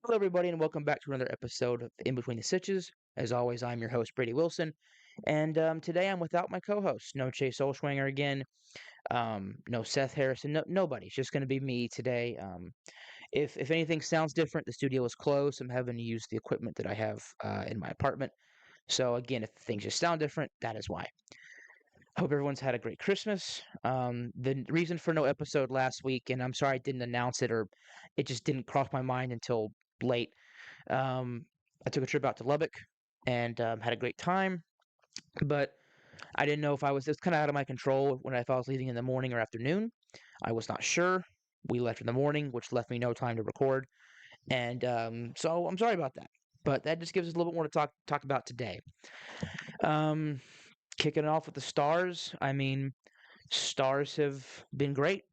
Hello, everybody, and welcome back to another episode of In Between the Stitches. As always, I'm your host, Brady Wilson, and today I'm without my co-host. No Chase Olschwanger again. No Seth Harrison. Nobody. It's just going to be me today. If anything sounds different, the studio is closed. I'm having to use the equipment that I have in my apartment. So again, if things just sound different, that is why. Hope everyone's had a great Christmas. The reason for no episode last week, and I'm sorry I didn't announce it or it just didn't cross my mind until late. um, I took a trip out to Lubbock and had a great time, but I didn't know if I was it's kind of out of my control when if I was leaving in the morning or afternoon. I was not sure. We left in the morning, which left me no time to record, and so I'm sorry about that. But that just gives us a little bit more to talk about today. Um, Kicking it off with the Stars. I mean, Stars have been great.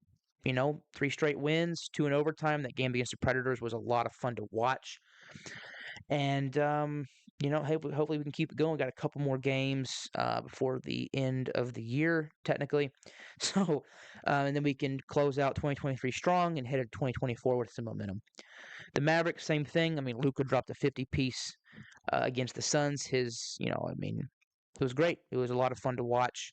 You know, three straight wins, two in overtime. That game against the Predators was a lot of fun to watch. And hey, hopefully we can keep it going. Got a couple more games before the end of the year, technically. So, and then we can close out 2023 strong and head into 2024 with some momentum. The Mavericks, same thing. I mean, Luka dropped a 50 piece against the Suns. It was great. It was a lot of fun to watch.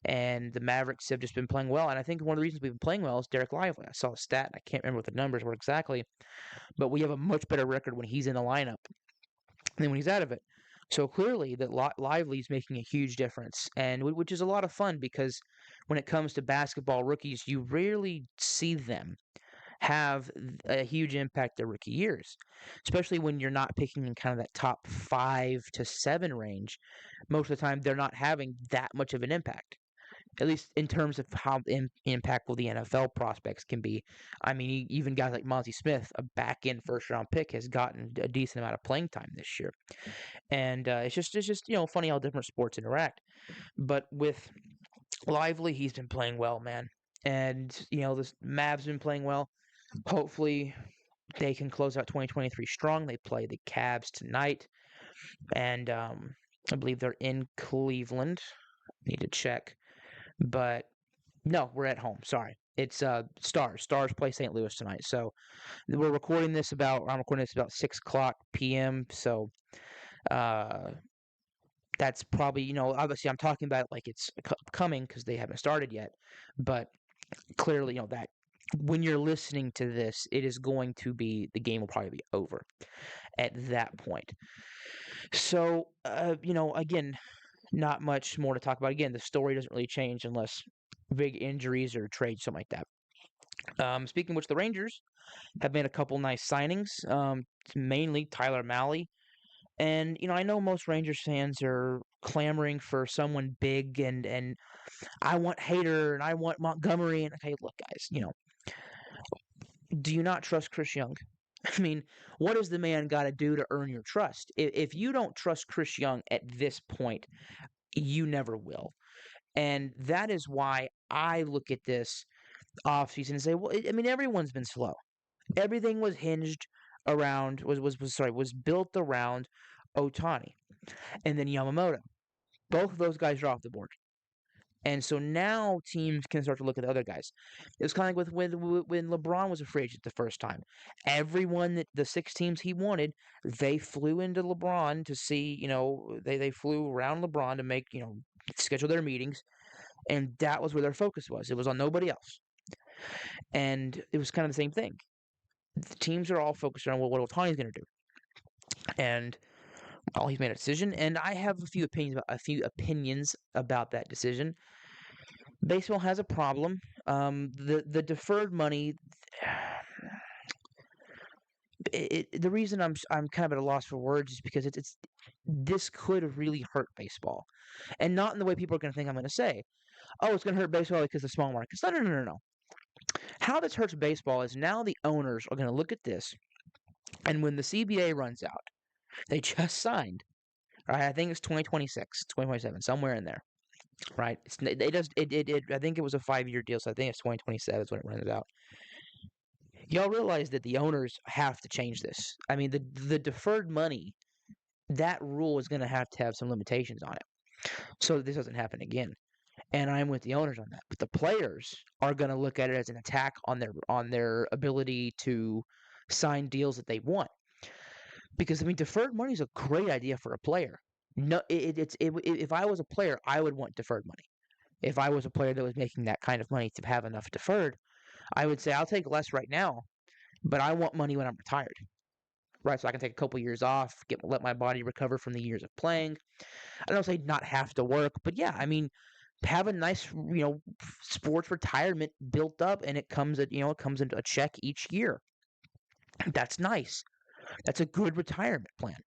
And the Mavericks have just been playing well. And I think one of the reasons we've been playing well is Derek Lively. I saw a stat, and I can't remember what the numbers were exactly, but we have a much better record when he's in the lineup than when he's out of it. So clearly, that Lively is making a huge difference, and which is a lot of fun because when it comes to basketball rookies, you rarely see them have a huge impact their rookie years, especially when you're not picking in kind of that top 5 to 7 range. Most of the time, they're not having that much of an impact, at least in terms of how impactful the NFL prospects can be. I mean, even guys like Monty Smith, a back-end first-round pick, has gotten a decent amount of playing time this year, and it's just funny how different sports interact. But with Lively, he's been playing well, man, and the Mavs been playing well. Hopefully, they can close out 2023 strong. They play the Cavs tonight, and I believe they're in Cleveland. Need to check, but no, we're at home. Sorry. It's Stars. Stars play St. Louis tonight. So I'm recording this about 6 o'clock p.m. So uh that's probably, obviously I'm talking about it like it's coming because they haven't started yet. But clearly, that when you're listening to this, it is going to be the game will probably be over at that point. So again, not much more to talk about. Again, the story doesn't really change unless big injuries or trades, something like that. Speaking of which, the Rangers have made a couple nice signings, mainly Tyler Mahle. And, I know most Rangers fans are clamoring for someone big, and I want Hader and I want Montgomery. And, okay, look, guys, do you not trust Chris Young? I mean, what does the man got to do to earn your trust? If you don't trust Chris Young at this point, you never will. And that is why I look at this offseason and say, well, I mean, everyone's been slow. Everything was hinged around was built around Otani and then Yamamoto. Both of those guys are off the board. And so now teams can start to look at the other guys. It was kind of like when LeBron was a free agent the first time. Everyone that the 6 teams he wanted, they flew into LeBron to see. They flew around LeBron to make schedule their meetings, and that was where their focus was. It was on nobody else, and it was kind of the same thing. The teams are all focused on what Otani's going to do, and well, he's made a decision, and I have a few opinions about that decision. Baseball has a problem. The deferred money. The reason I'm kind of at a loss for words is because it's this could really hurt baseball, and not in the way people are going to think I'm going to say. Oh, it's going to hurt baseball because of small markets. No, no, no, no, no. How this hurts baseball is now the owners are going to look at this, and when the CBA runs out, they just signed. Right, I think it's 2026, 2027, somewhere in there. Right, I think it was a 5-year deal, so I think it's 2027 is when it runs out. Y'all realize that the owners have to change this. I mean, the deferred money, that rule is going to have some limitations on it, so this doesn't happen again. And I'm with the owners on that. But the players are going to look at it as an attack on their ability to sign deals that they want. Because I mean, deferred money is a great idea for a player. No, if I was a player, I would want deferred money. If I was a player that was making that kind of money to have enough deferred, I would say I'll take less right now, but I want money when I'm retired, right? So I can take a couple years off, let my body recover from the years of playing. I don't say not have to work, but yeah, I mean, have a nice, sports retirement built up, and it comes into a check each year. That's nice. That's a good retirement plan.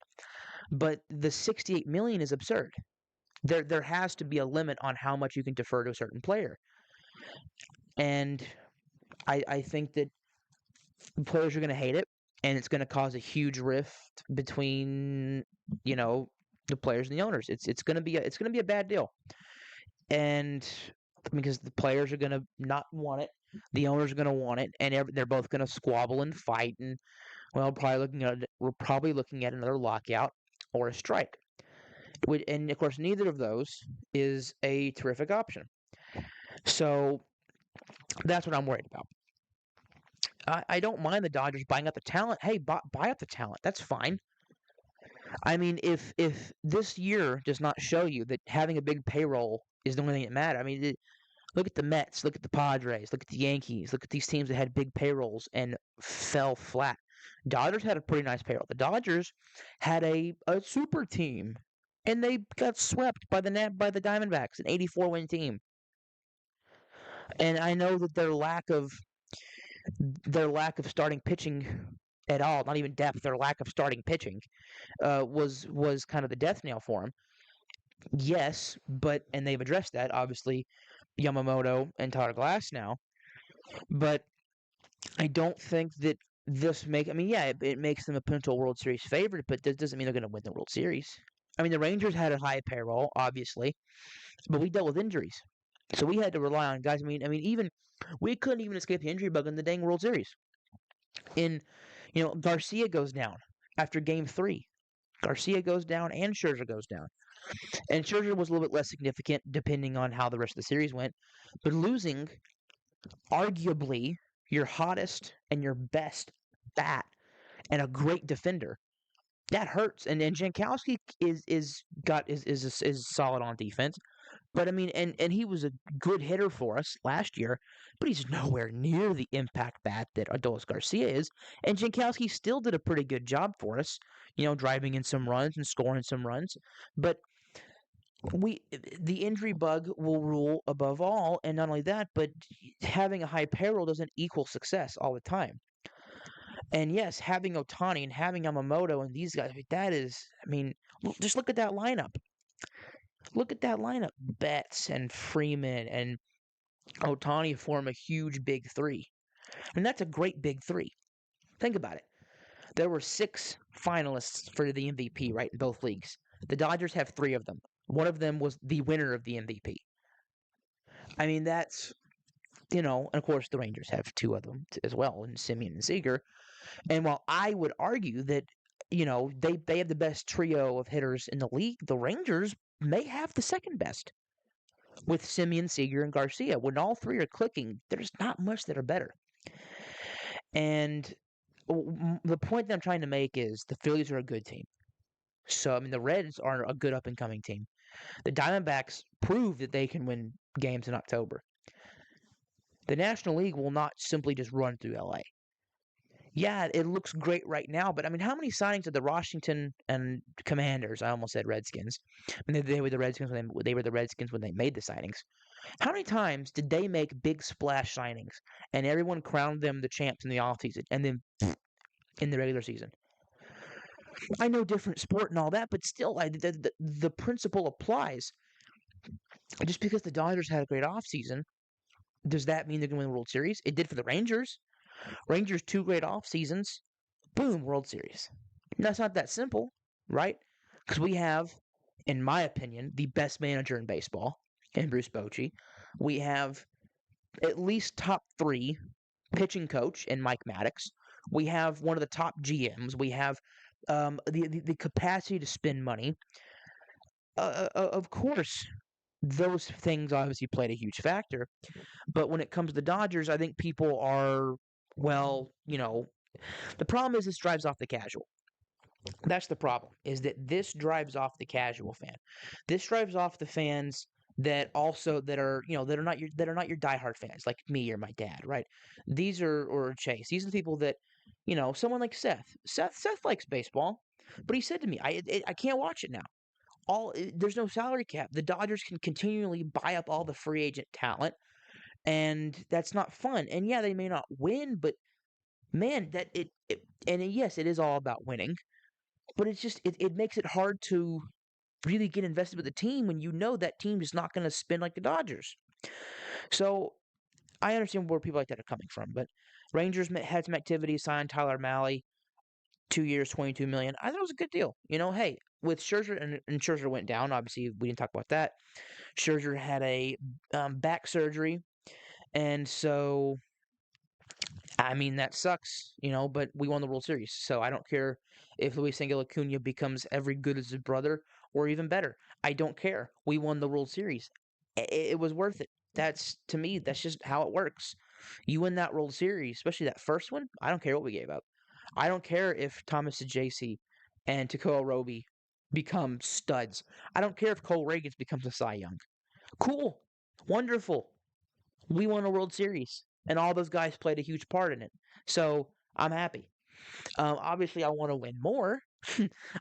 But the 68 million is absurd. There has to be a limit on how much you can defer to a certain player. And I think that players are going to hate it, and it's going to cause a huge rift between the players and the owners. It's going to be a bad deal, and because the players are going to not want it, the owners are going to want it, and they're both going to squabble and fight, and we're probably looking at another lockout or a strike. And of course, neither of those is a terrific option. So that's what I'm worried about. I don't mind the Dodgers buying up the talent. Hey, buy up the talent. That's fine. I mean, if this year does not show you that having a big payroll is the only thing that matters. I mean, look at the Mets, look at the Padres, look at the Yankees, look at these teams that had big payrolls and fell flat. Dodgers had a pretty nice payroll. The Dodgers had a super team, and they got swept by the Diamondbacks, an 84-win team. And I know that their lack of starting pitching at all, not even depth, their lack of starting pitching, was kind of the death nail for him. Yes, and they've addressed that, obviously, Yamamoto and Tyler Glass now. But I don't think that it makes them a potential World Series favorite, but that doesn't mean they're going to win the World Series. I mean, the Rangers had a high payroll, obviously, but we dealt with injuries. So we had to rely on guys. We couldn't even escape the injury bug in the dang World Series. Garcia goes down after Game 3. Garcia goes down and Scherzer goes down. And Scherzer was a little bit less significant depending on how the rest of the series went. But losing, arguably, your hottest and your best bat and a great defender, that hurts. And Jankowski is solid on defense. But I mean, and he was a good hitter for us last year, but he's nowhere near the impact bat that Adolis Garcia is. And Jankowski still did a pretty good job for us, driving in some runs and scoring some runs. But the injury bug will rule above all, and not only that, but having a high payroll doesn't equal success all the time. And yes, having Ohtani and having Yamamoto and these guys, just look at that lineup. Look at that lineup. Betts and Freeman and Ohtani form a huge big three. And that's a great big three. Think about it. There were 6 finalists for the MVP, right, in both leagues. The Dodgers have 3 of them. One of them was the winner of the MVP. I mean, that's, and of course the Rangers have 2 of them as well, in Semien and Seager. And while I would argue that, they have the best trio of hitters in the league, the Rangers may have the second best with Semien, Seager, and Garcia. When all 3 are clicking, there's not much that are better. And the point that I'm trying to make is the Phillies are a good team. So, the Reds are a good up-and-coming team. The Diamondbacks prove that they can win games in October. The National League will not simply just run through LA. Yeah, it looks great right now, but how many signings did the Washington and Commanders? I almost said Redskins. They were the Redskins when they made the signings. How many times did they make big splash signings and everyone crowned them the champs in the offseason and then in the regular season? I know different sport and all that, but still, the principle applies. Just because the Dodgers had a great offseason, does that mean they're going to win the World Series? It did for the Rangers. Rangers 2 great off seasons, boom, World Series. That's not that simple, right? Because we have, in my opinion, the best manager in baseball, in Bruce Bochy. We have at least top 3 pitching coach in Mike Maddox. We have one of the top GMs. We have the capacity to spend money. Of course, those things obviously played a huge factor. But when it comes to the Dodgers, I think people are, the problem is this drives off the casual. That's the problem, is that this drives off the casual fan. This drives off the fans that are, that are not your diehard fans like me or my dad, right? These are or Chase. These are the people that, someone like Seth. Seth likes baseball, but he said to me, I can't watch it now. There's no salary cap. The Dodgers can continually buy up all the free agent talent, and that's not fun. And yeah, they may not win, but man, yes, it is all about winning, but it makes it hard to really get invested with the team when you know that team is not going to spin like the Dodgers. So I understand where people like that are coming from, but Rangers had some activity, signed Tyler Malley, 2 years, 22 million. I thought it was a good deal. Hey, with Scherzer and Scherzer went down. Obviously, we didn't talk about that. Scherzer had a back surgery, and so I mean, that sucks, but we won the World Series. So I don't care if Luis Angel Acuna becomes every good as his brother or even better. I don't care. We won the World Series. It was worth it. To me, that's just how it works. You win that World Series, especially that first one. I don't care what we gave up. I don't care if Thomas Sajacy and Takeo Roby become studs. I don't care if Cole Reagans becomes a Cy Young. Cool. Wonderful. We won a World Series, and all those guys played a huge part in it. So I'm happy. Obviously, I want to win more.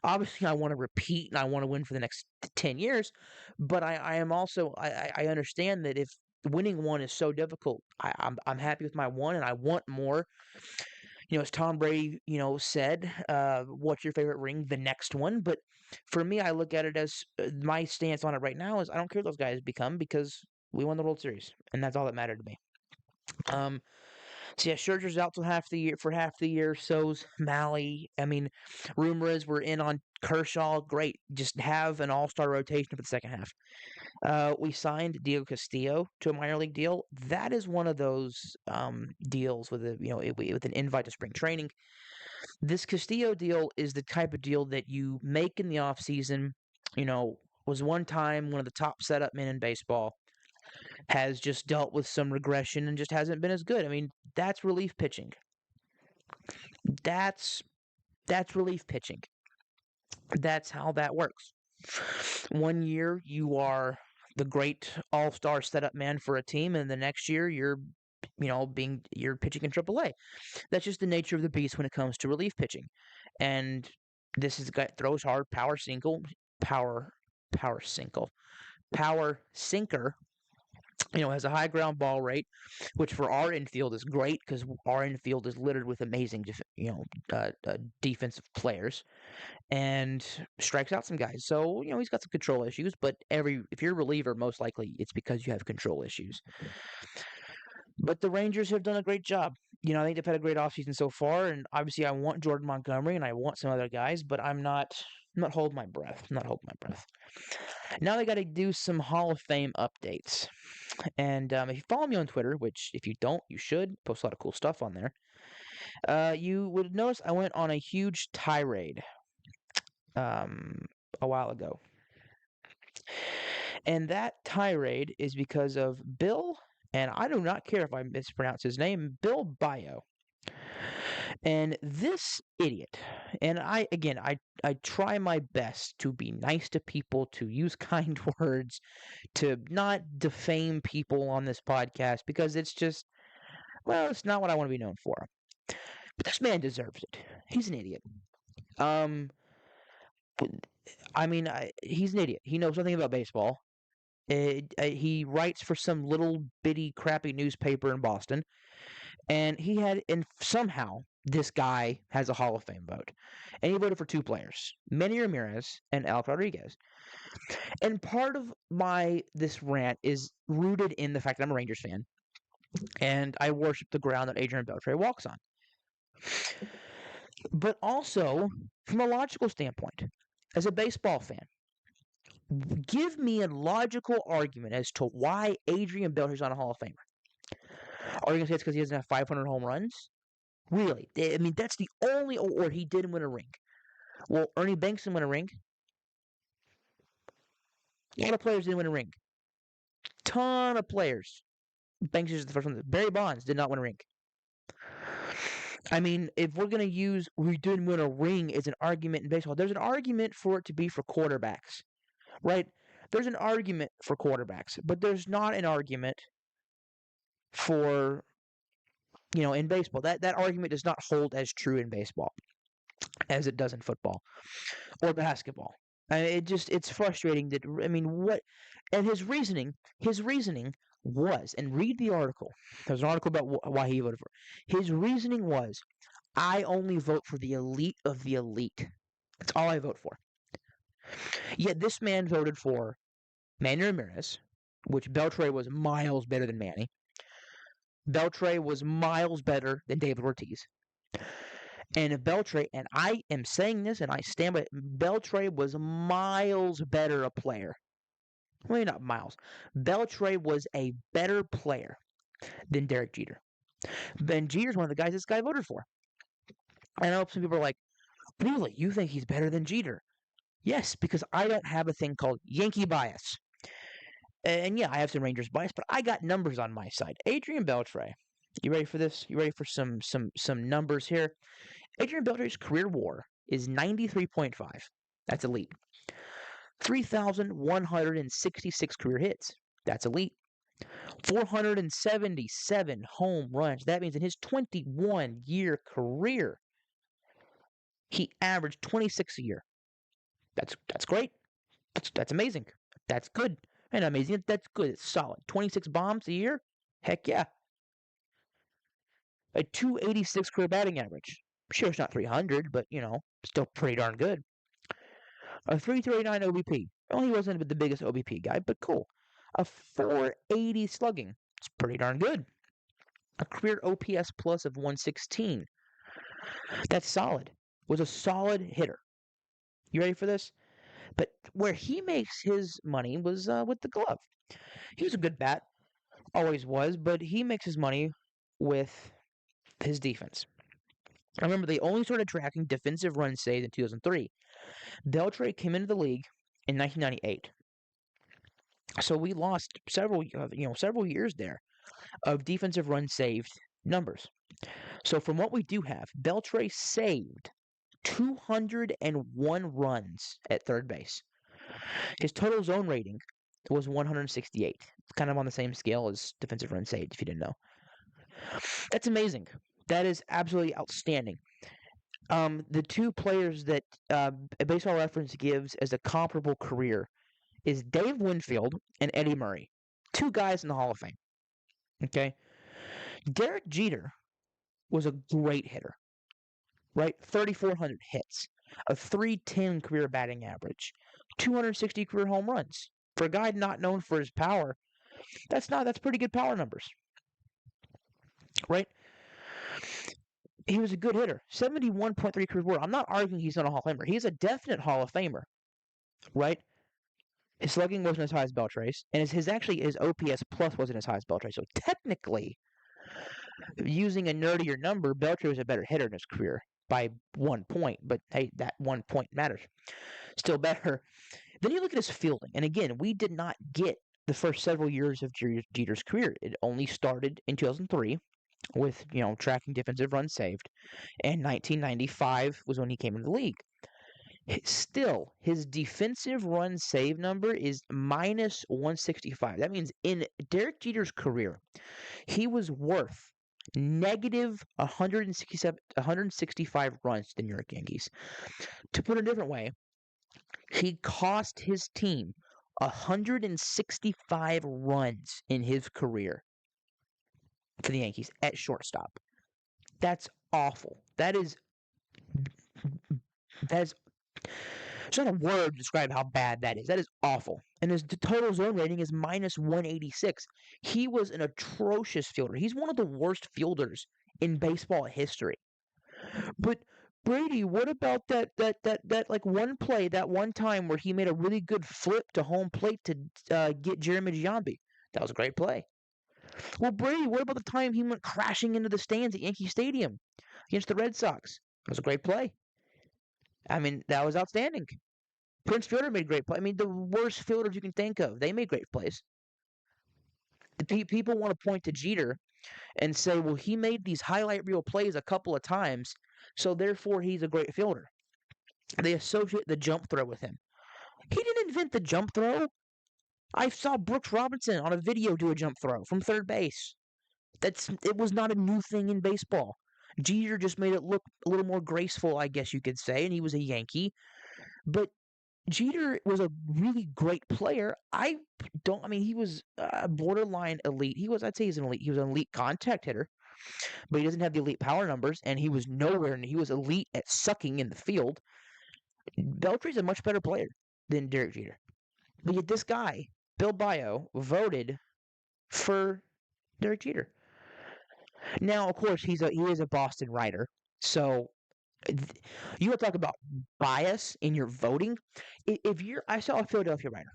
Obviously, I want to repeat, and I want to win for the next 10 years. But I am also I understand that if winning one is so difficult, I'm happy with my one, and I want more. As Tom Brady said, "What's your favorite ring? The next one." But for me, I look at it as my stance on it right now is I don't care what those guys become because we won the World Series, and that's all that mattered to me. Um, so yeah, Scherzer's out till half the year for half the year. So's Malley. I mean, rumor is we're in on Kershaw. Great, just have an all-star rotation for the second half. We signed Diego Castillo to a minor league deal. That is one of those deals with with an invite to spring training. This Castillo deal is the type of deal that you make in the offseason. Was one time one of the top setup men in baseball, has just dealt with some regression and just hasn't been as good. I mean, that's relief pitching. That's that's relief pitching. That's how that works. One year you are the great all-star setup man for a team, and the next year you're pitching in AAA. That's just the nature of the beast when it comes to relief pitching. And this is a guy that throws hard, power power single, power sinker, has a high ground ball rate, which for our infield is great because our infield is littered with amazing, defensive players, and strikes out some guys. So he's got some control issues, but if you're a reliever, most likely it's because you have control issues. But the Rangers have done a great job. I think they've had a great offseason so far, and obviously I want Jordan Montgomery and I want some other guys, but I'm not holding my breath. I'm not holding my breath. Now they got to do some Hall of Fame updates. And if you follow me on Twitter, which if you don't, you should, post a lot of cool stuff on there, you would notice I went on a huge tirade a while ago. And that tirade is because of Bill, and I do not care if I mispronounce his name, Bill Ballou. And this idiot, and I try my best to be nice to people, to use kind words, to not defame people on this podcast because it's not what I want to be known for. But this man deserves it. He's an idiot. Um, he's an idiot. He knows nothing about baseball. He writes for some little bitty crappy newspaper in Boston, and somehow this guy has a Hall of Fame vote, and he voted for two players, Manny Ramirez and Alex Rodriguez. And part of this rant is rooted in the fact that I'm a Rangers fan, and I worship the ground that Adrian Beltre walks on. But also, from a logical standpoint, as a baseball fan, give me a logical argument as to why Adrian Beltre is not a Hall of Famer. Are you going to say it's because he doesn't have 500 home runs? Really? I mean, that's the only, or he didn't win a ring. Well, Ernie Banks didn't win a ring. A lot of players didn't win a ring. Ton of players. Banks is the first one. Barry Bonds did not win a ring. I mean, if we're going to use we didn't win a ring as an argument in baseball, there's an argument for it to be for quarterbacks, right? There's an argument for quarterbacks, but there's not an argument for, in baseball. That argument does not hold as true in baseball as it does in football or basketball. It's frustrating that, I mean, what, and his reasoning was, and read the article. There's an article about why he voted for it. His reasoning was, I only vote for the elite of the elite. That's all I vote for. Yet this man voted for Manny Ramirez, which Beltre was miles better than Manny. Beltre was miles better than David Ortiz. And if Beltre, and I am saying this and I stand by it, Beltre was miles better a player. Well, not miles. Beltre was a better player than Derek Jeter. Ben Jeter's one of the guys this guy voted for. I know some people are like, really? You think he's better than Jeter? Yes, because I don't have a thing called Yankee bias. And yeah, I have some Rangers bias, but I got numbers on my side. Adrian Beltre. You ready for this? You ready for some numbers here? Adrian Beltre's career WAR is 93.5. That's elite. 3,166 career hits. That's elite. 477 home runs. That means in his 21-year career, he averaged 26 a year. That's great. That's amazing. That's good. And amazing. That's good. It's solid. 26 bombs a year? Heck yeah. A 286 career batting average. Sure, it's not 300, but, still pretty darn good. A 339 OBP. Well, he wasn't the biggest OBP guy, but cool. A 480 slugging. It's pretty darn good. A career OPS plus of 116. That's solid. Was a solid hitter. You ready for this? But where he makes his money was with the glove. He was a good bat. Always was, but he makes his money with his defense. I remember they only started tracking defensive runs saved in 2003. Beltre came into the league in 1998. So we lost several years there of defensive runs saved numbers. So from what we do have, Beltre saved 201 runs at third base. His total zone rating was 168. It's kind of on the same scale as defensive runs saved, if you didn't know. That's amazing. That is absolutely outstanding. The two players that Baseball Reference gives as a comparable career is Dave Winfield and Eddie Murray. Two guys in the Hall of Fame. Okay? Derek Jeter was a great hitter, right? 3,400 hits, a 310 career batting average, 260 career home runs. For a guy not known for his power, that's pretty good power numbers, right? He was a good hitter. 71.3 career WAR. I'm not arguing he's not a Hall of Famer. He's a definite Hall of Famer, right? His slugging wasn't as high as Beltre's, and his OPS plus wasn't as high as Beltre. So technically, using a nerdier number, Beltre was a better hitter in his career by 1 point. But hey, that 1 point matters. Still better. Then you look at his fielding, and again, we did not get the first several years of Jeter's career. It only started in 2003 with tracking defensive runs saved, and 1995 was when he came into the league. Still, his defensive run save number is minus 165. That means in Derek Jeter's career, he was worth negative 165 runs to the New York Yankees. To put it a different way, he cost his team 165 runs in his career for the Yankees at shortstop. That's awful. There's not a word to describe how bad that is. That is awful. And his total zone rating is minus 186. He was an atrocious fielder. He's one of the worst fielders in baseball history. But Brady, what about that like one play, that one time where he made a really good flip to home plate to get Jeremy Giambi? That was a great play. Well, Brady, what about the time he went crashing into the stands at Yankee Stadium against the Red Sox? That was a great play. I mean, that was outstanding. Prince Fielder made great plays. I mean, the worst fielders you can think of, they made great plays. People want to point to Jeter and say, well, he made these highlight reel plays a couple of times, so therefore he's a great fielder. They associate the jump throw with him. He didn't invent the jump throw. I saw Brooks Robinson on a video do a jump throw from third base. It was not a new thing in baseball. Jeter just made it look a little more graceful, I guess you could say, and he was a Yankee. But Jeter was a really great player. I mean, he was borderline elite. I'd say he's an elite. He was an elite contact hitter, but he doesn't have the elite power numbers, and he was nowhere. He was elite at sucking in the field. Beltre's a much better player than Derek Jeter. But yet this guy, Bill Ballou, voted for Derek Jeter. Now, of course, he is a Boston writer, so you want to talk about bias in your voting. I saw a Philadelphia writer,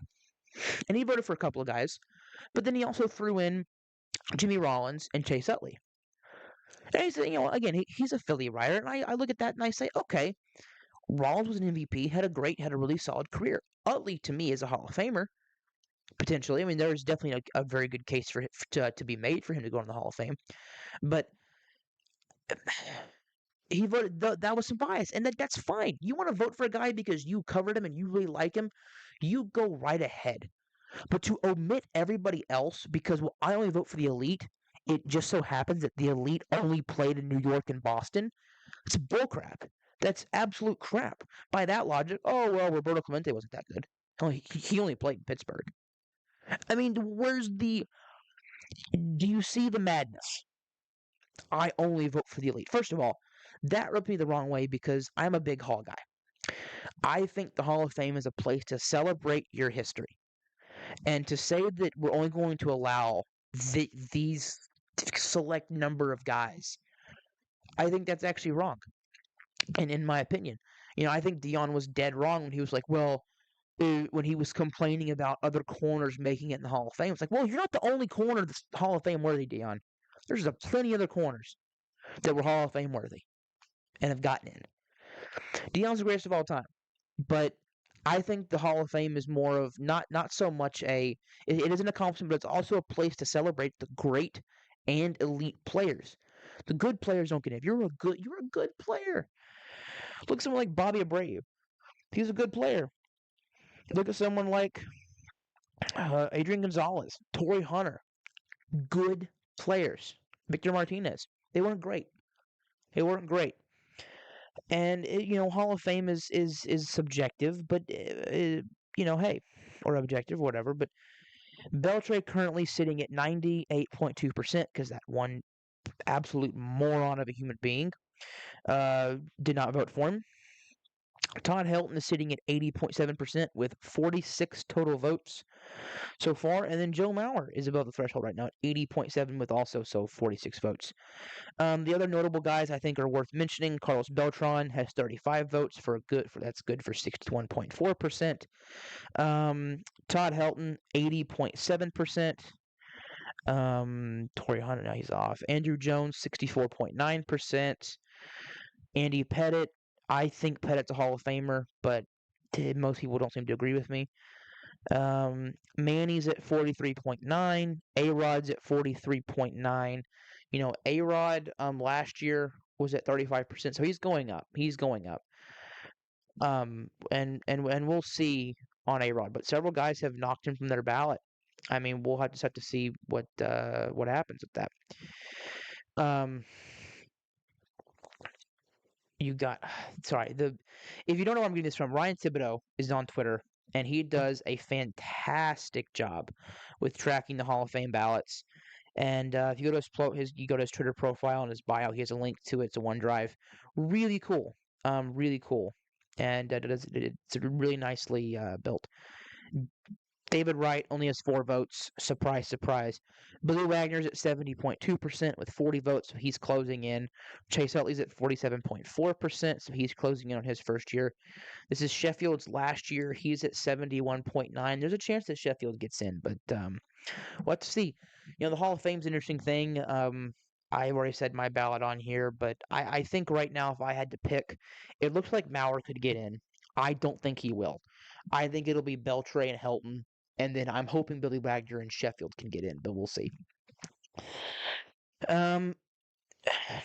and he voted for a couple of guys, but then he also threw in Jimmy Rollins and Chase Utley. And he said, again, he's a Philly writer, and I look at that and I say, okay, Rollins was an MVP, had a really solid career. Utley, to me, is a Hall of Famer, potentially. I mean, there's definitely a very good case to be made for him to go in the Hall of Fame. But he voted, that was some bias, and that's fine. You want to vote for a guy because you covered him and you really like him, you go right ahead. But to omit everybody else because, well, I only vote for the elite, it just so happens that the elite only played in New York and Boston, it's bullcrap. That's absolute crap. By that logic, oh, well, Roberto Clemente wasn't that good. He only played in Pittsburgh. I mean, do you see the madness? I only vote for the elite. First of all, that rubbed me the wrong way because I'm a big Hall guy. I think the Hall of Fame is a place to celebrate your history. And to say that we're only going to allow these select number of guys, I think that's actually wrong. And in my opinion, I think Dion was dead wrong when he was like, well, when he was complaining about other corners making it in the Hall of Fame. It's like, well, you're not the only corner that's Hall of Fame worthy, Dion. There's plenty other corners that were Hall of Fame worthy and have gotten in. Dion's the greatest of all time, but I think the Hall of Fame is more of not so much it is an accomplishment, but it's also a place to celebrate the great and elite players. The good players don't get in. If you're a good player. Look at someone like Bobby Abreu. He's a good player. Look at someone like Adrian Gonzalez, Torrey Hunter. Good players. Victor Martinez. They weren't great. And Hall of Fame is subjective, but hey, or objective, whatever. But Beltre currently sitting at 98.2% because that one absolute moron of a human being did not vote for him. Todd Helton is sitting at 80.7% with 46 total votes so far, and then Joe Mauer is above the threshold right now at 80.7 with also 46 votes. The other notable guys I think are worth mentioning. Carlos Beltran has 35 votes that's good for 61.4%. Todd Helton 80.7%. Torrey Hunter, now he's off. Andrew Jones 64.9%. Andy Pettitte, I think Pettitte's a Hall of Famer, but most people don't seem to agree with me. Manny's at 43.9. A-Rod's at 43.9. A-Rod last year was at 35%, so he's going up. And we'll see on A-Rod, but several guys have knocked him from their ballot. I mean, we'll just have to see what happens with that. You got sorry. If you don't know where I'm getting this from, Ryan Thibodeau is on Twitter, and he does a fantastic job with tracking the Hall of Fame ballots. And if you go to his Twitter profile and his bio, he has a link to it. It's a OneDrive. Really cool. Really cool. And it's really nicely built. David Wright only has 4 votes. Surprise, surprise. Billy Wagner's at 70.2% with 40 votes, so he's closing in. Chase Utley's at 47.4%, so he's closing in on his first year. This is Sheffield's last year. He's at 71.9. There's a chance that Sheffield gets in, but we'll have to see. The Hall of Fame's an interesting thing. I've already said my ballot on here, but I think right now if I had to pick, it looks like Mauer could get in. I don't think he will. I think it'll be Beltre and Helton. And then I'm hoping Billy Wagner and Sheffield can get in, but we'll see. Um,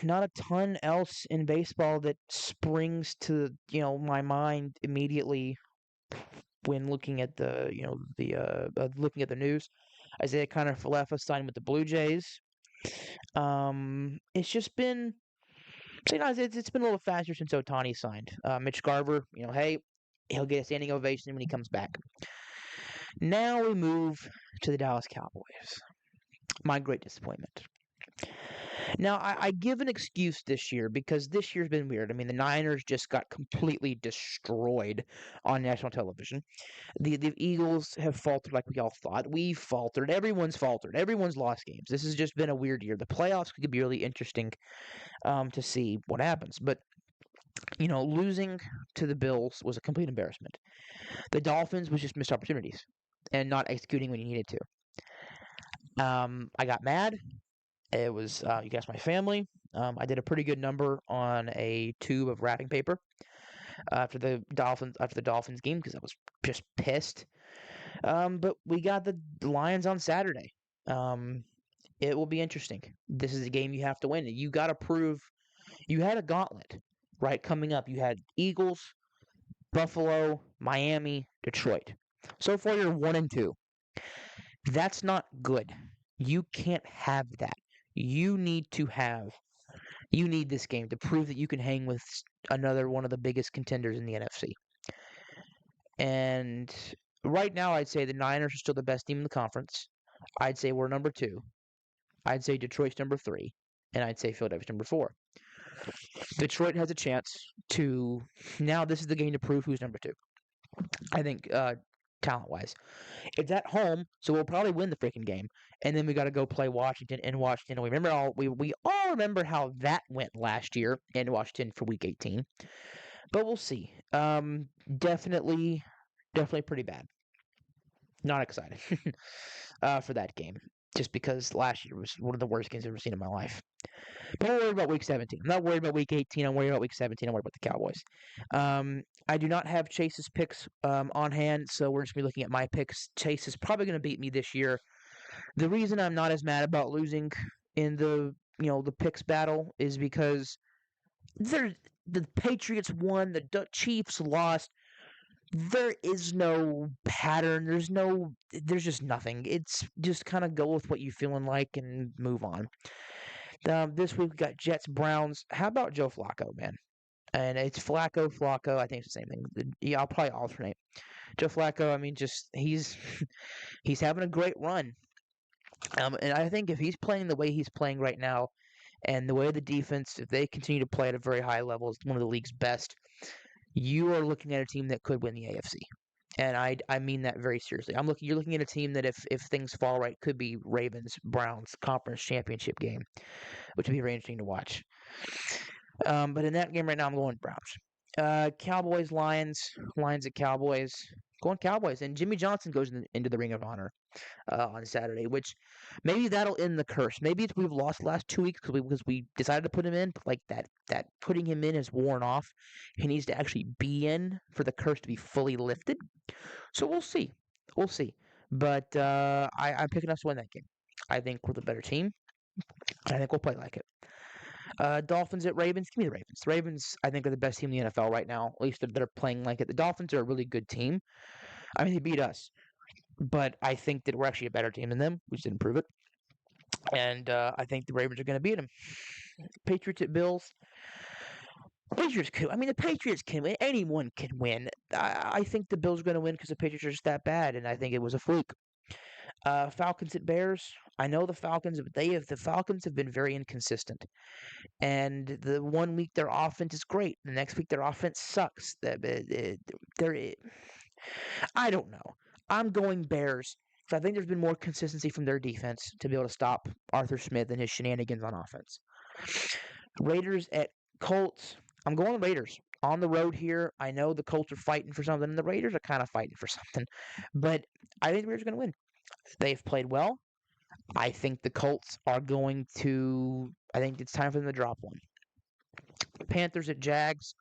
not a ton else in baseball that springs to my mind immediately when looking at looking at the news. Isaiah kind of left us signed with the Blue Jays. It's just been it's been a little faster since Otani signed. Mitch Garver, hey, he'll get a standing ovation when he comes back. Now we move to the Dallas Cowboys. My great disappointment. Now, I give an excuse this year because this year's been weird. I mean, the Niners just got completely destroyed on national television. The Eagles have faltered like we all thought. We faltered. Everyone's faltered. Everyone's lost games. This has just been a weird year. The playoffs could be really interesting to see what happens. But, losing to the Bills was a complete embarrassment. The Dolphins was just missed opportunities and not executing when you needed to. I got mad. It was, you guys, my family. I did a pretty good number on a tube of wrapping paper after the Dolphins game because I was just pissed. But we got the Lions on Saturday. Um, it will be interesting. This is a game you have to win. You got to prove you had a gauntlet, right? Coming up, you had Eagles, Buffalo, Miami, Detroit. So far, you're 1-2. That's not good. You can't have that. You need to have You need this game to prove that you can hang with another one of the biggest contenders in the NFC. And right now, I'd say the Niners are still the best team in the conference. I'd say we're number two. I'd say Detroit's number three. And I'd say Philadelphia's number four. Detroit has a chance to. Now, this is the game to prove who's number two. I think, talent wise. It's at home, so we'll probably win the freaking game. And then we got to go play Washington in Washington. We all remember how that went last year in Washington for Week 18. But we'll see. Definitely pretty bad. Not excited for that game, just because last year was one of the worst games I've ever seen in my life. But I'm not worried about Week 17. I'm not worried about Week 18. I'm worried about Week 17. I'm worried about the Cowboys. I do not have Chase's picks on hand, so we're just going to be looking at my picks. Chase is probably going to beat me this year. The reason I'm not as mad about losing in the picks battle is because the Patriots won, the Chiefs lost. There is no pattern. There's just nothing. It's just kind of go with what you're feeling like and move on. This week we got Jets, Browns. How about Joe Flacco, man? And it's Flacco. I think it's the same thing. Yeah, I'll probably alternate. Joe Flacco. I mean, just he's having a great run. And I think if he's playing the way he's playing right now, and the way the defense, if they continue to play at a very high level, is one of the league's best, you are looking at a team that could win the AFC. And I mean that very seriously. You're looking at a team that if things fall right could be Ravens Browns conference championship game, which would be very interesting to watch. But in that game right now, I'm going Browns. Cowboys Lions at Cowboys. Going Cowboys, and Jimmy Johnson goes into the Ring of Honor on Saturday, which maybe that'll end the curse. Maybe we've lost the last 2 weeks because we decided to put him in, but like that putting him in has worn off. He needs to actually be in for the curse to be fully lifted. So we'll see. We'll see. But I'm picking us to win that game. I think we're the better team. I think we'll play like it. Dolphins at Ravens. Give me the Ravens. The Ravens, I think, are the best team in the NFL right now. At least they're playing like it. The Dolphins are a really good team. I mean, they beat us, but I think that we're actually a better team than them. We just didn't prove it. And I think the Ravens are going to beat them. Patriots at Bills. Patriots can. I mean, the Patriots can win. Anyone can win. I think the Bills are going to win because the Patriots are just that bad, and I think it was a fluke. Falcons at Bears. I know the Falcons, but the Falcons have been very inconsistent. And the one week their offense is great, the next week their offense sucks. I don't know. I'm going Bears. So I think there's been more consistency from their defense to be able to stop Arthur Smith and his shenanigans on offense. Raiders at Colts. I'm going Raiders. On the road here, I know the Colts are fighting for something, and the Raiders are kind of fighting for something. But I think the Raiders are going to win. They've played well. I think the Colts are going to. I think it's time for them to drop one. Panthers at Jags.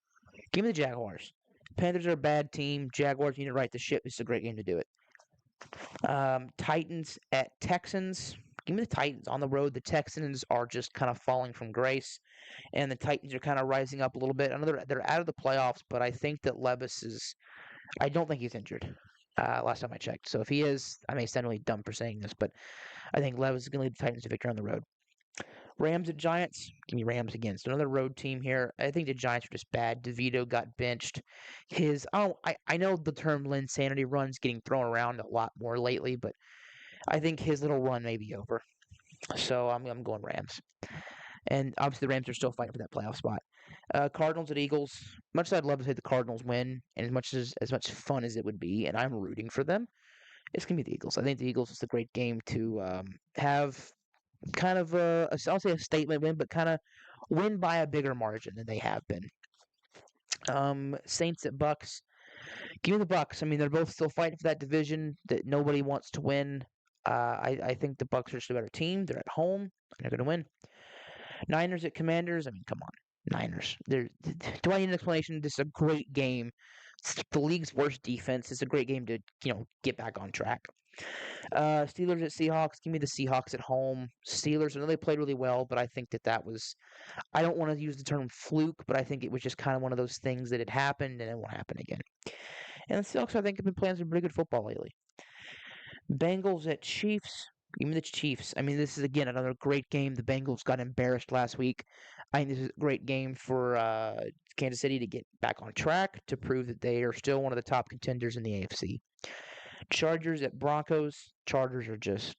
Give me the Jaguars. Panthers are a bad team. Jaguars need to right the ship. This is a great game to do it. Titans at Texans. Give me the Titans on the road. The Texans are just kind of falling from grace, and the Titans are kind of rising up a little bit. I know they're out of the playoffs, but I think that Levis is. I don't think he's injured. Last time I checked. So if he is, I may sound really dumb for saying this, but I think Levis is going to lead the Titans to victory on the road. Rams at Giants. Give me Rams against another road team here. I think the Giants are just bad. DeVito got benched. I know the term Linsanity run's getting thrown around a lot more lately, but I think his little run may be over. So I'm going Rams. And obviously the Rams are still fighting for that playoff spot. Cardinals at Eagles. Much as I'd love to see the Cardinals win, and as much fun as it would be, and I'm rooting for them, it's gonna be the Eagles. I think the Eagles is a great game to have kind of I'll say a statement win, but kind of win by a bigger margin than they have been. Saints at Bucks. Give me the Bucks. I mean, they're both still fighting for that division that nobody wants to win. I think the Bucks are just a better team. They're at home, and they're going to win. Niners at Commanders. I mean, come on, Niners. Do I need an explanation? This is a great game. It's the league's worst defense. It's a great game to get back on track. Steelers at Seahawks. Give me the Seahawks at home. Steelers. I know they played really well, but I think that was. I don't want to use the term fluke, but I think it was just kind of one of those things that had happened and it won't happen again. And the Seahawks, I think, have been playing some pretty good football lately. Bengals at Chiefs. Give me the Chiefs. I mean, this is, again, another great game. The Bengals got embarrassed last week. I think this is a great game for Kansas City to get back on track, to prove that they are still one of the top contenders in the AFC. Chargers at Broncos. Chargers are just,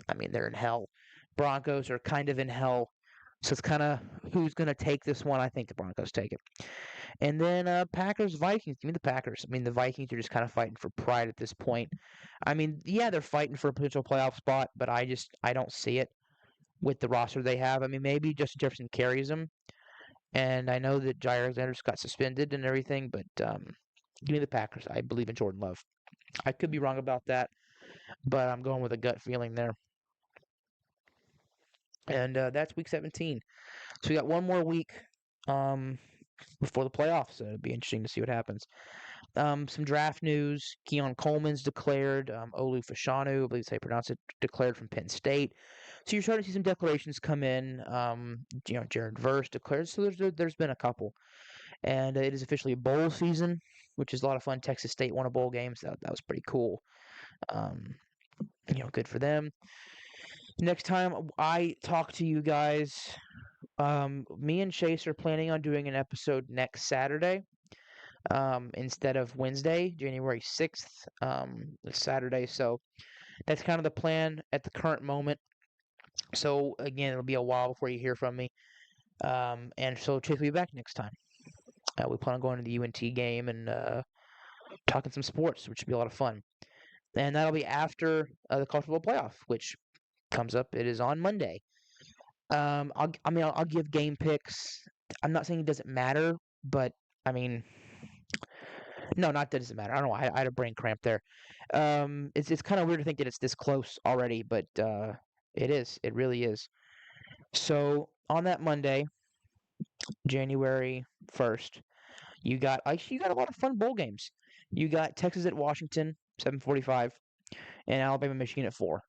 I mean, they're in hell. Broncos are kind of in hell. So it's kind of who's going to take this one. I think the Broncos take it. And then Packers, Vikings. Give me the Packers. I mean, the Vikings are just kind of fighting for pride at this point. I mean, yeah, they're fighting for a potential playoff spot, but I don't see it with the roster they have. I mean, maybe Justin Jefferson carries them. And I know that Jair Alexander got suspended and everything, but give me the Packers. I believe in Jordan Love. I could be wrong about that, but I'm going with a gut feeling there. And that's week 17. So we got one more week before the playoffs. So it'll be interesting to see what happens. Some draft news. Keon Coleman's declared. Olu Fashanu, I believe that's how you pronounce it, declared from Penn State. So you're starting to see some declarations come in. Jared Verse declared. So there's been a couple. And it is officially a bowl season, which is a lot of fun. Texas State won a bowl game, so that was pretty cool. Good for them. Next time I talk to you guys, me and Chase are planning on doing an episode next Saturday instead of Wednesday, January 6th, Saturday. So that's kind of the plan at the current moment. So again, it'll be a while before you hear from me. And so Chase will be back next time. We plan on going to the UNT game and talking some sports, which should be a lot of fun. And that'll be after the college football playoff, which comes up. It is on Monday. I'll give game picks. I'm not saying it doesn't matter, but I mean, no, not that it doesn't matter. I don't know. I had a brain cramp there. It's kind of weird to think that it's this close already, but it is. It really is. So on that Monday, January 1st, you got a lot of fun bowl games. You got Texas at Washington, 7:45, and Alabama, Michigan at 4.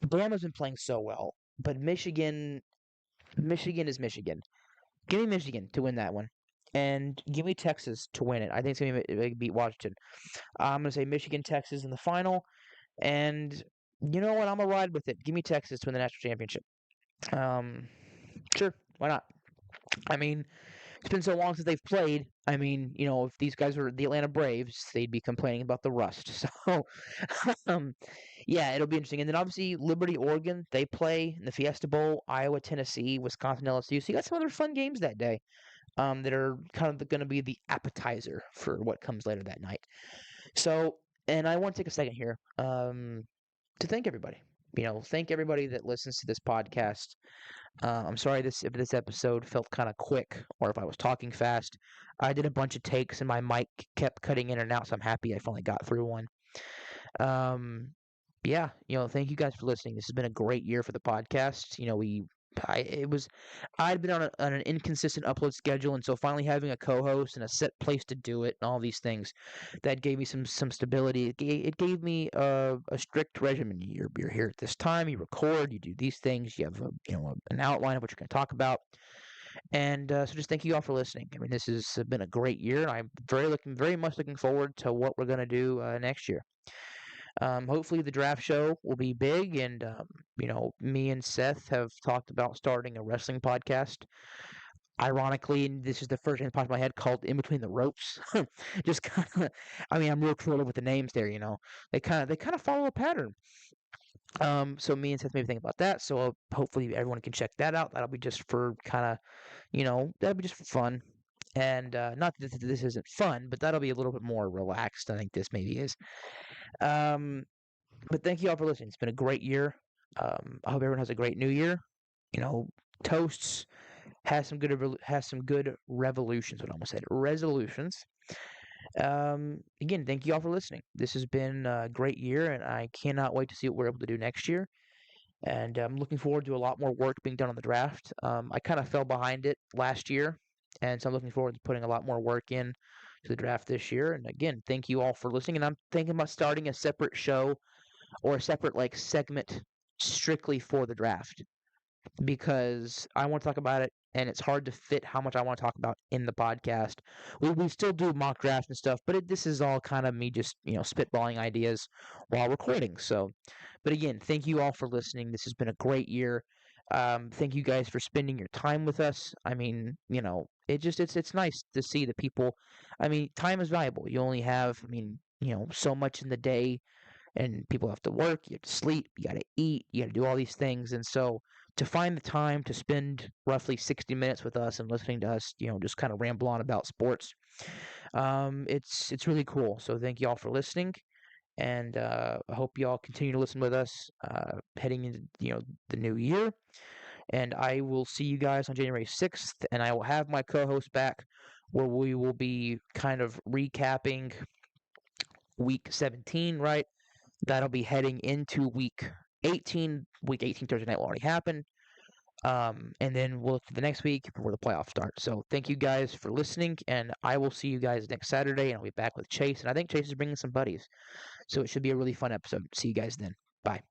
Bama's been playing so well, but Michigan is Michigan. Give me Michigan to win that one, and give me Texas to win it. I think it's gonna beat Washington. I'm gonna say Michigan, Texas in the final, and you know what? I'm gonna ride with it. Give me Texas to win the national championship. Sure, why not? I mean, it's been so long since they've played. I mean, if these guys were the Atlanta Braves, they'd be complaining about the rust. So, yeah, it'll be interesting. And then obviously Liberty, Oregon, they play in the Fiesta Bowl. Iowa, Tennessee, Wisconsin, LSU. So you got some other fun games that day that are kind of going to be the appetizer for what comes later that night. So, and I want to take a second here to thank everybody. Thank everybody that listens to this podcast. I'm sorry if this episode felt kind of quick or if I was talking fast. I did a bunch of takes and my mic kept cutting in and out, so I'm happy I finally got through one. Yeah, thank you guys for listening. This has been a great year for the podcast. We I'd been on an inconsistent upload schedule, and so finally having a co-host and a set place to do it and all these things, that gave me some stability. It gave me a strict regimen. You're here at this time. You record. You do these things. You have an outline of what you're going to talk about. And so just thank you all for listening. I mean, this has been a great year, and I'm very much looking forward to what we're going to do next year. Hopefully the draft show will be big, and me and Seth have talked about starting a wrestling podcast. Ironically, and this is the first thing that popped in my head, called "In Between the Ropes." Just kind of, I mean, I'm real creative with the names there. They kind of follow a pattern. So me and Seth maybe think about that. So hopefully everyone can check that out. That'll be just for kind of, that'll be just for fun. And not that this isn't fun, but that'll be a little bit more relaxed. I think this maybe is. Um, but thank you all for listening. It's been a great year. I hope everyone has a great new year. You know, toasts, has some good revolutions. What I almost said, resolutions. Again, thank you all for listening. This has been a great year, and I cannot wait to see what we're able to do next year. And I'm looking forward to a lot more work being done on the draft. I kind of fell behind it last year, and so I'm looking forward to putting a lot more work in to the draft this year. And again, thank you all for listening. And I'm thinking about starting a separate show or a separate like segment strictly for the draft, because I want to talk about it, and it's hard to fit how much I want to talk about in the podcast. We still do mock drafts and stuff, but this is all kind of me just spitballing ideas while recording. So, but again, thank you all for listening. This has been a great year. Thank you guys for spending your time with us. I mean, it's nice to see the people. I mean, time is valuable. You only have, so much in the day, and people have to work, you have to sleep, you got to eat, you got to do all these things. And so to find the time to spend roughly 60 minutes with us and listening to us, just kind of ramble on about sports, it's really cool. So thank you all for listening. And I hope you all continue to listen with us heading into the new year. And I will see you guys on January 6th, and I will have my co-host back, where we will be kind of recapping week 17, right? That'll be heading into week 18. Week 18 Thursday night will already happen. And then we'll look to the next week before the playoffs start. So thank you guys for listening, and I will see you guys next Saturday, and I'll be back with Chase. And I think Chase is bringing some buddies. So it should be a really fun episode. See you guys then. Bye.